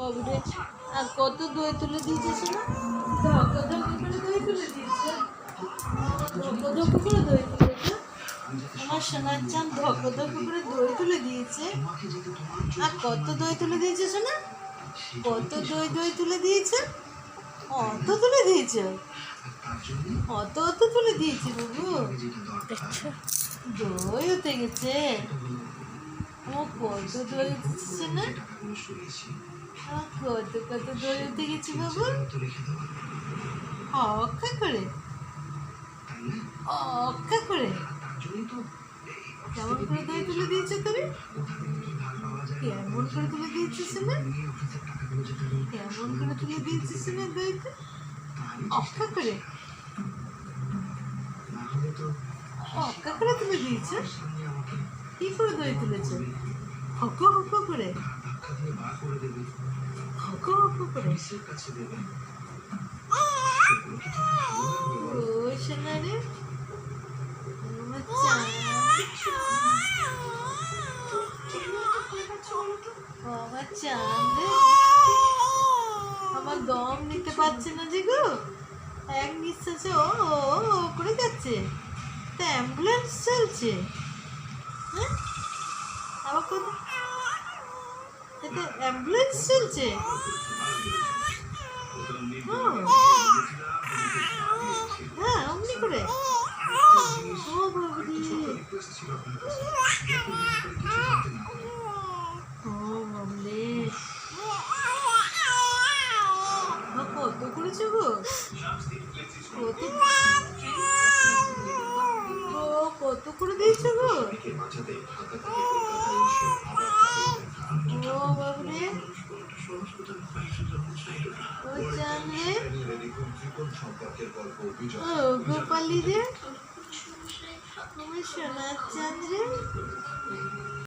বাবুরে, আর কত দই তুলে দিয়েছিস না? ধক্কা ধক্কা করে দই তুলে দিয়েছে, ধক্কা ধক্কা করে দই তুলেছে। আমার সোনার চান ধক্কা ধক্কা করে দই তুলে দিয়েছে। আর কত দই তুলে দিয়েছে সোনা? কত দই তুলে দিয়েছে? অত তুলে দিয়েছে? অত তুলে দিয়েছে বাবু? দই হতে গেছে। ও কত দই উঠেছে না? কত দই উঠে গেছে বাবু? অক্কা করে, অক্কা করে। কেমন করে দই তুলে দিয়েছে তোরে? কেমন করে তুলে দিয়েছিস না? কেমন করে তুলে দিয়েছিস না দইটা? অক্কা করে, অক্কা করে তুলে দিয়েছে। কি করে দই তুলেছে? হক হক করে, হক হক করে। ওই সোনা রে, আমার চাঁদ, আমার চাঁদ রে, আমার দম নিতে পারছে না যে গো, এক নিঃশ্বাসে ও করে যাচ্ছে। তা অ্যাম্বুলেন্স চলছে? হ্যাঁ, আবার কোথায়? এটা অ্যাম্বুলেন্স চলছে? হ্যাঁ, অমনি করে। ও বাবুরে, ও বাবুরে, কত করেছো গো? কত, কত করে দিয়েছো গো? ও বাবুরে, ও চান রে, ও গোপালি রে, আমার সোনার চাঁদ রে।